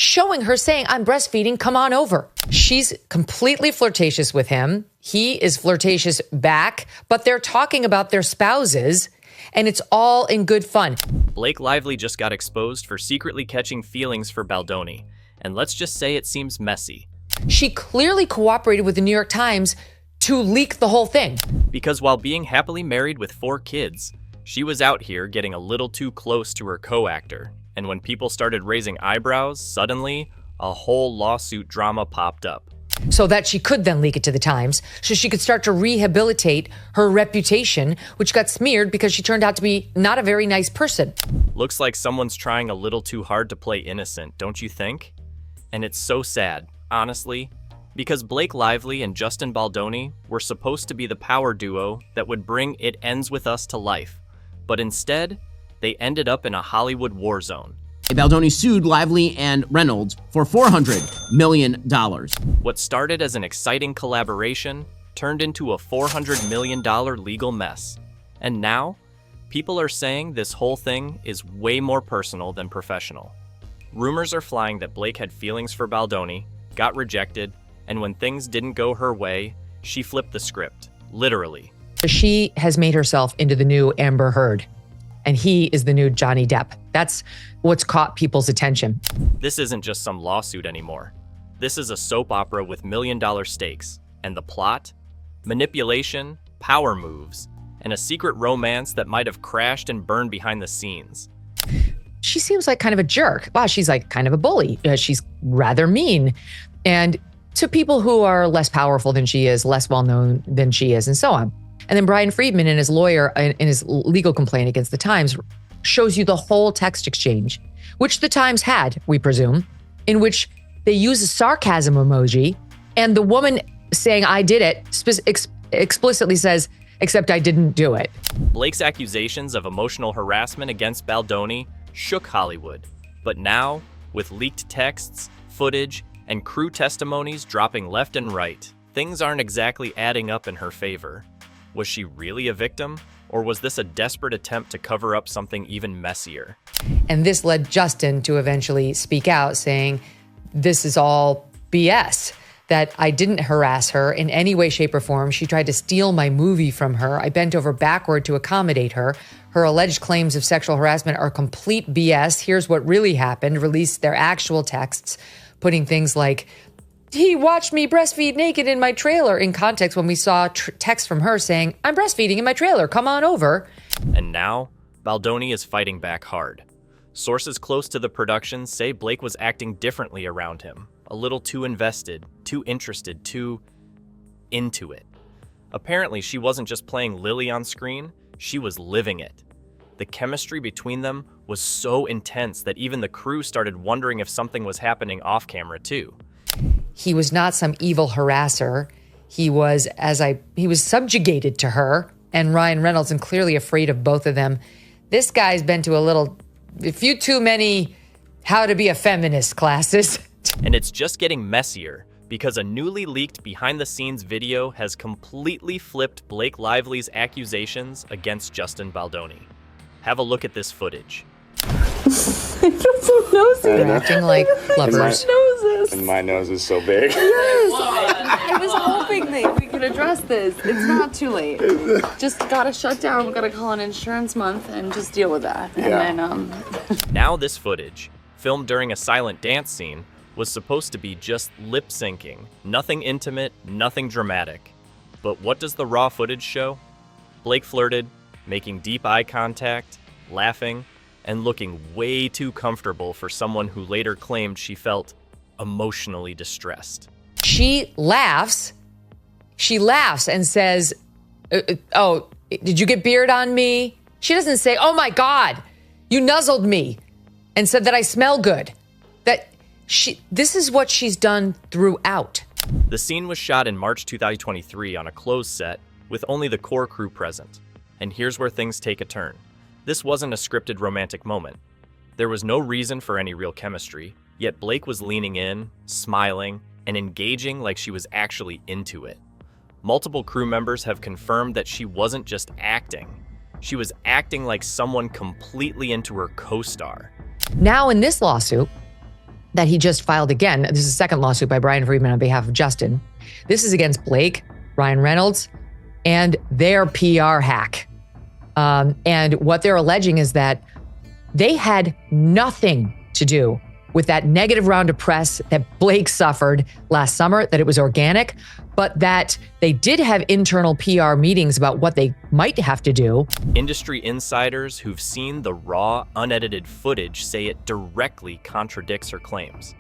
showing her saying, I'm breastfeeding, come on over. She's completely flirtatious with him. He is flirtatious back, but they're talking about their spouses, and it's all in good fun. Blake Lively just got exposed for secretly catching feelings for Baldoni, and let's just say it seems messy. She clearly cooperated with the New York Times to leak the whole thing. Because while being happily married with 4 kids, she was out here getting a little too close to her co-actor. And when people started raising eyebrows, suddenly, a whole lawsuit drama popped up. So that she could then leak it to the Times, so she could start to rehabilitate her reputation, which got smeared because she turned out to be not a very nice person. Looks like someone's trying a little too hard to play innocent, don't you think? And it's so sad, honestly, because Blake Lively and Justin Baldoni were supposed to be the power duo that would bring It Ends With Us to life. But instead, they ended up in a Hollywood war zone. Baldoni sued Lively and Reynolds for $400 million. What started as an exciting collaboration turned into a $400 million legal mess. And now, people are saying this whole thing is way more personal than professional. Rumors are flying that Blake had feelings for Baldoni, got rejected, and when things didn't go her way, she flipped the script, literally. She has made herself into the new Amber Heard, and he is the new Johnny Depp. That's what's caught people's attention. This isn't just some lawsuit anymore. This is a soap opera with million-dollar stakes, and the plot? Manipulation, power moves, and a secret romance that might have crashed and burned behind the scenes. She seems like kind of a jerk. Wow, she's like kind of a bully. She's rather mean. And to people who are less powerful than she is, less well-known than she is, and so on. And then Brian Friedman and his lawyer in his legal complaint against the Times shows you the whole text exchange, which the Times had, we presume, in which they use a sarcasm emoji, and the woman saying, I did it, explicitly says, except I didn't do it. Blake's accusations of emotional harassment against Baldoni shook Hollywood. But now, with leaked texts, footage, and crew testimonies dropping left and right, things aren't exactly adding up in her favor. Was she really a victim? Or was this a desperate attempt to cover up something even messier? And this led Justin to eventually speak out saying, this is all BS, that I didn't harass her in any way, shape, or form. She tried to steal my movie from her. I bent over backward to accommodate her. Her alleged claims of sexual harassment are complete BS. Here's what really happened. Released their actual texts, putting things like, he watched me breastfeed naked in my trailer in context when we saw text from her saying, I'm breastfeeding in my trailer, come on over. And now, Baldoni is fighting back hard. Sources close to the production say Blake was acting differently around him, a little too invested, too interested, too into it. Apparently, she wasn't just playing Lily on screen, she was living it. The chemistry between them was so intense that even the crew started wondering if something was happening off camera too. He was not some evil harasser. He was subjugated to her, and Ryan Reynolds, and clearly afraid of both of them. This guy's been to a few too many how to be a feminist classes. And it's just getting messier because a newly leaked behind-the-scenes video has completely flipped Blake Lively's accusations against Justin Baldoni. Have a look at this footage. They're acting like lovers. And my nose is so big. I was hoping that we could address this. It's not too late. Just gotta shut down. We gotta call an insurance month and just deal with that. And then, Now this footage, filmed during a silent dance scene, was supposed to be just lip syncing. Nothing intimate, nothing dramatic. But what does the raw footage show? Blake flirted, making deep eye contact, laughing, and looking way too comfortable for someone who later claimed she felt emotionally distressed. She laughs and says, oh, did you get beard on me? She doesn't say, oh my God, you nuzzled me and said that I smell good. This is what she's done throughout. The scene was shot in March 2023 on a closed set with only the core crew present. And here's where things take a turn. This wasn't a scripted romantic moment. There was no reason for any real chemistry, yet Blake was leaning in, smiling, and engaging like she was actually into it. Multiple crew members have confirmed that she wasn't just acting. She was acting like someone completely into her co-star. Now in this lawsuit, that he just filed again. This is a second lawsuit by Brian Friedman on behalf of Justin. This is against Blake, Ryan Reynolds, and their PR hack. And what they're alleging is that they had nothing to do with that negative round of press that Blake suffered last summer, that it was organic, but that they did have internal PR meetings about what they might have to do. Industry insiders who've seen the raw, unedited footage say it directly contradicts her claims.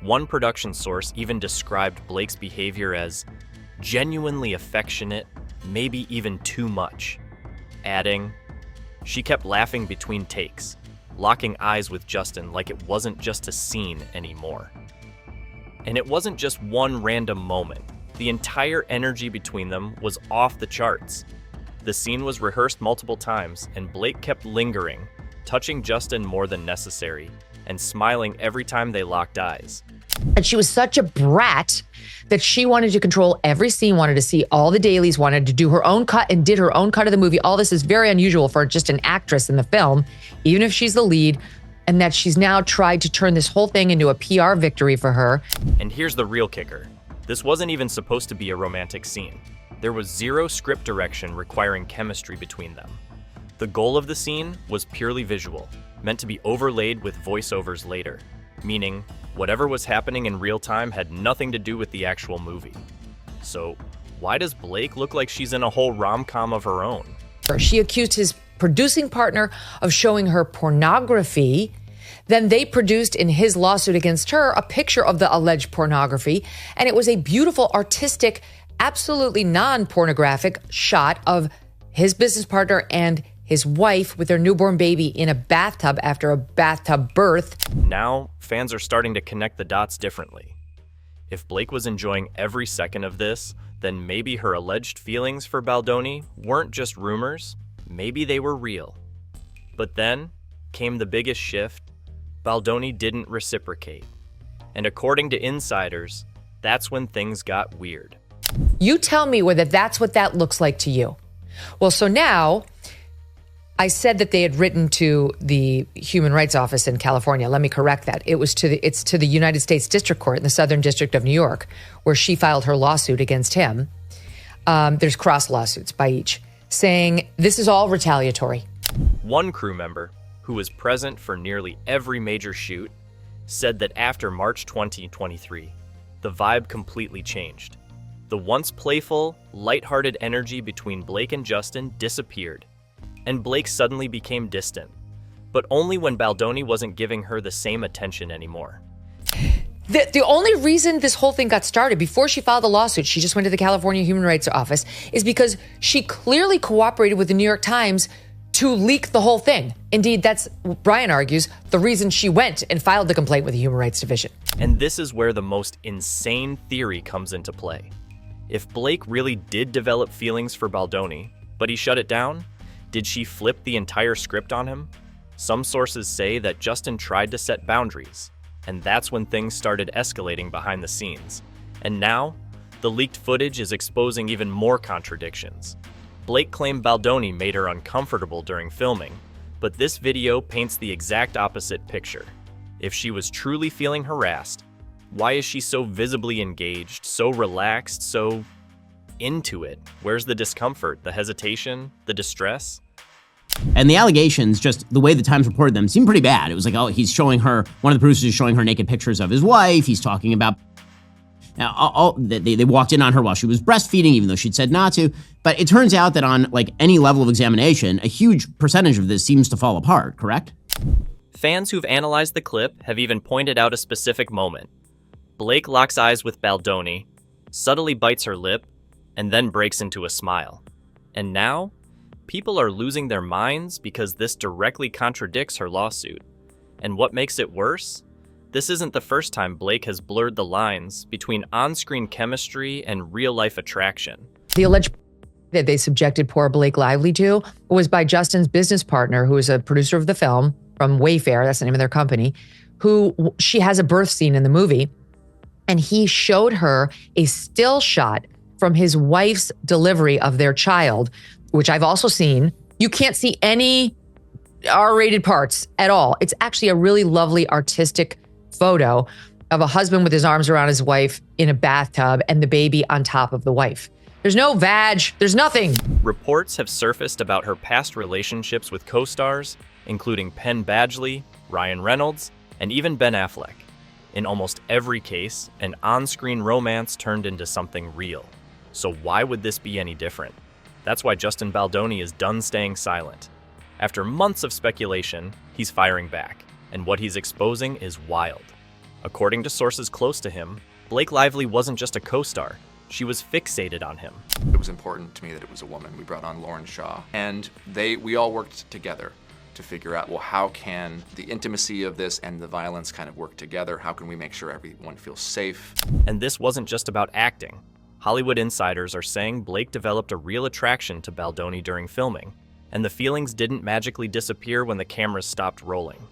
One production source even described Blake's behavior as genuinely affectionate, maybe even too much, adding, "She kept laughing between takes, locking eyes with Justin like it wasn't just a scene anymore." And it wasn't just one random moment. The entire energy between them was off the charts. The scene was rehearsed multiple times, and Blake kept lingering, touching Justin more than necessary, and smiling every time they locked eyes. And she was such a brat that she wanted to control every scene, wanted to see all the dailies, wanted to do her own cut and did her own cut of the movie. All this is very unusual for just an actress in the film, even if she's the lead, and that she's now tried to turn this whole thing into a PR victory for her. And here's the real kicker. This wasn't even supposed to be a romantic scene. There was zero script direction requiring chemistry between them. The goal of the scene was purely visual, meant to be overlaid with voiceovers later, meaning whatever was happening in real time had nothing to do with the actual movie. So why does Blake look like she's in a whole rom-com of her own? She accused his producing partner of showing her pornography. Then they produced in his lawsuit against her a picture of the alleged pornography, and it was a beautiful, artistic, absolutely non-pornographic shot of his business partner and his wife with their newborn baby in a bathtub after a bathtub birth. Now, fans are starting to connect the dots differently. If Blake was enjoying every second of this, then maybe her alleged feelings for Baldoni weren't just rumors, maybe they were real. But then came the biggest shift. Baldoni didn't reciprocate. And according to insiders, that's when things got weird. You tell me whether that's what that looks like to you. Well, so now, I said that they had written to the Human Rights Office in California. Let me correct that. It's to the United States District Court in the Southern District of New York, where she filed her lawsuit against him. There's cross lawsuits by each, saying this is all retaliatory. One crew member, who was present for nearly every major shoot, said that after March 2023, the vibe completely changed. The once playful, lighthearted energy between Blake and Justin disappeared, and Blake suddenly became distant, but only when Baldoni wasn't giving her the same attention anymore. The only reason this whole thing got started, before she filed the lawsuit, she just went to the California Human Rights Office, is because she clearly cooperated with the New York Times to leak the whole thing. Indeed, that's, Brian argues, the reason she went and filed the complaint with the Human Rights Division. And this is where the most insane theory comes into play. If Blake really did develop feelings for Baldoni, but he shut it down, did she flip the entire script on him? Some sources say that Justin tried to set boundaries, and that's when things started escalating behind the scenes. And now, the leaked footage is exposing even more contradictions. Blake claimed Baldoni made her uncomfortable during filming, but this video paints the exact opposite picture. If she was truly feeling harassed, why is she so visibly engaged, so relaxed, so into it? Where's the discomfort, the hesitation, the distress? And the allegations, just the way the Times reported them, seemed pretty bad. It was like, oh, he's showing her, one of the producers is showing her naked pictures of his wife. He's talking about, now, they walked in on her while she was breastfeeding, even though she'd said not to. But it turns out that on like any level of examination, a huge percentage of this seems to fall apart, correct? Fans who've analyzed the clip have even pointed out a specific moment. Blake locks eyes with Baldoni, subtly bites her lip, and then breaks into a smile. And now, people are losing their minds because this directly contradicts her lawsuit. And what makes it worse? This isn't the first time Blake has blurred the lines between on-screen chemistry and real-life attraction. The alleged that they subjected poor Blake Lively to was by Justin's business partner, who is a producer of the film from Wayfair, that's the name of their company, who she has a birth scene in the movie. And he showed her a still shot from his wife's delivery of their child, which I've also seen. You can't see any R-rated parts at all. It's actually a really lovely artistic photo of a husband with his arms around his wife in a bathtub and the baby on top of the wife. There's no vag, there's nothing. Reports have surfaced about her past relationships with co-stars, including Penn Badgley, Ryan Reynolds, and even Ben Affleck. In almost every case, an on-screen romance turned into something real. So why would this be any different? That's why Justin Baldoni is done staying silent. After months of speculation, he's firing back, and what he's exposing is wild. According to sources close to him, Blake Lively wasn't just a co-star. She was fixated on him. It was important to me that it was a woman. We brought on Lauren Shaw, and we all worked together to figure out, well, how can the intimacy of this and the violence kind of work together? How can we make sure everyone feels safe? And this wasn't just about acting. Hollywood insiders are saying Blake developed a real attraction to Baldoni during filming, and the feelings didn't magically disappear when the cameras stopped rolling.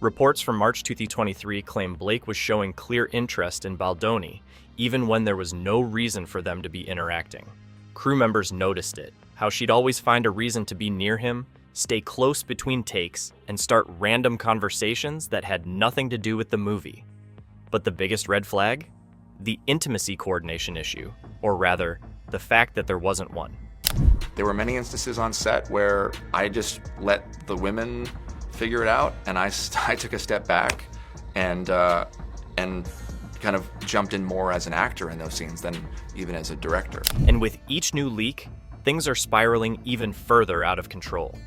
Reports from March 2023 claim Blake was showing clear interest in Baldoni, even when there was no reason for them to be interacting. Crew members noticed it, how she'd always find a reason to be near him, stay close between takes, and start random conversations that had nothing to do with the movie. But the biggest red flag? The intimacy coordination issue, or rather, the fact that there wasn't one. There were many instances on set where I just let the women figure it out, and I took a step back and kind of jumped in more as an actor in those scenes than even as a director. And with each new leak, things are spiraling even further out of control.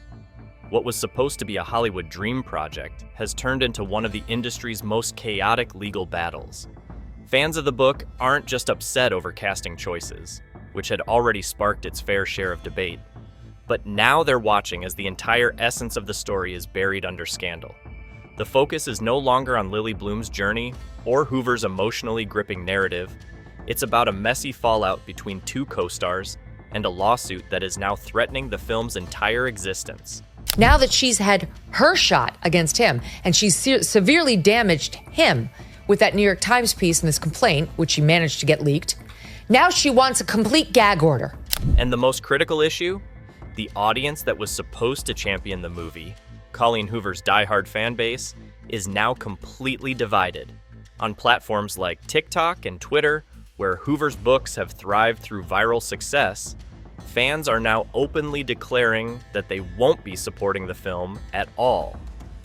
What was supposed to be a Hollywood dream project has turned into one of the industry's most chaotic legal battles. Fans of the book aren't just upset over casting choices, which had already sparked its fair share of debate, but now they're watching as the entire essence of the story is buried under scandal. The focus is no longer on Lily Bloom's journey or Hoover's emotionally gripping narrative. It's about a messy fallout between two co-stars and a lawsuit that is now threatening the film's entire existence. Now that she's had her shot against him and she's severely damaged him with that New York Times piece and this complaint, which she managed to get leaked, now she wants a complete gag order. And the most critical issue? The audience that was supposed to champion the movie, Colleen Hoover's diehard fan base, is now completely divided. On platforms like TikTok and Twitter, where Hoover's books have thrived through viral success, fans are now openly declaring that they won't be supporting the film at all.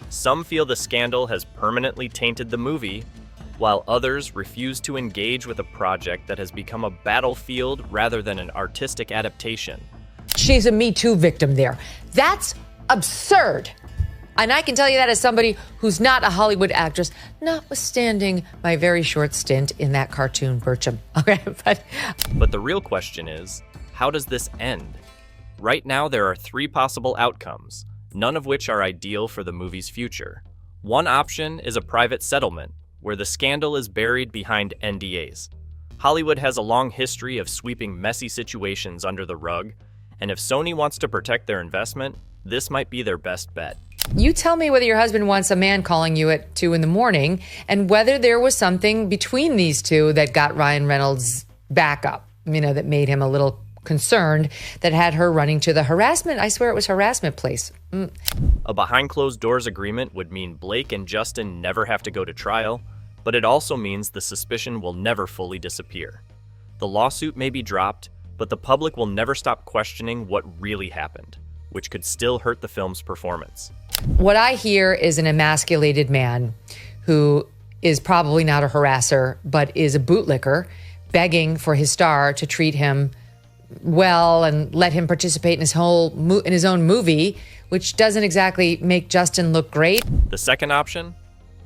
Some feel the scandal has permanently tainted the movie, while others refuse to engage with a project that has become a battlefield rather than an artistic adaptation. She's a Me Too victim there. That's absurd. And I can tell you that as somebody who's not a Hollywood actress, notwithstanding my very short stint in that cartoon Bircham. Okay, But the real question is, how does this end? Right now, there are three possible outcomes, none of which are ideal for the movie's future. One option is a private settlement, where the scandal is buried behind NDAs. Hollywood has a long history of sweeping messy situations under the rug, and if Sony wants to protect their investment, this might be their best bet. You tell me whether your husband wants a man calling you at 2 a.m. and whether there was something between these two that got Ryan Reynolds back up, that made him a little concerned, that had her running to the harassment. I swear it was harassment place. A behind closed doors agreement would mean Blake and Justin never have to go to trial, but it also means the suspicion will never fully disappear. The lawsuit may be dropped, but the public will never stop questioning what really happened, which could still hurt the film's performance. What I hear is an emasculated man who is probably not a harasser, but is a bootlicker, begging for his star to treat him well and let him participate in his own movie, which doesn't exactly make Justin look great. The second option?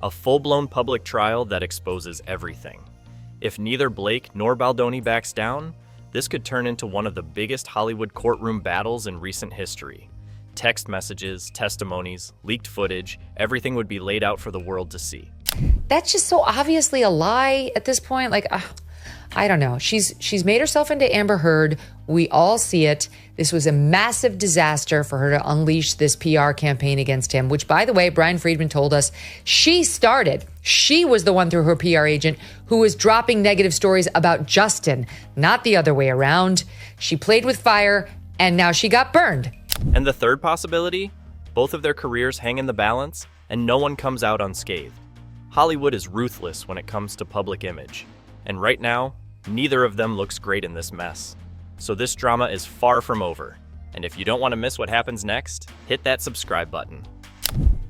A full-blown public trial that exposes everything. If neither Blake nor Baldoni backs down, this could turn into one of the biggest Hollywood courtroom battles in recent history. Text messages, testimonies, leaked footage, everything would be laid out for the world to see. That's just so obviously a lie at this point. I don't know. She's made herself into Amber Heard. We all see it. This was a massive disaster for her to unleash this PR campaign against him, which, by the way, Brian Friedman told us she started. She was the one through her PR agent who was dropping negative stories about Justin, not the other way around. She played with fire, and now she got burned. And the third possibility? Both of their careers hang in the balance, and no one comes out unscathed. Hollywood is ruthless when it comes to public image, and right now, neither of them looks great in this mess. So this drama is far from over, and if you don't want to miss what happens next, hit that subscribe button.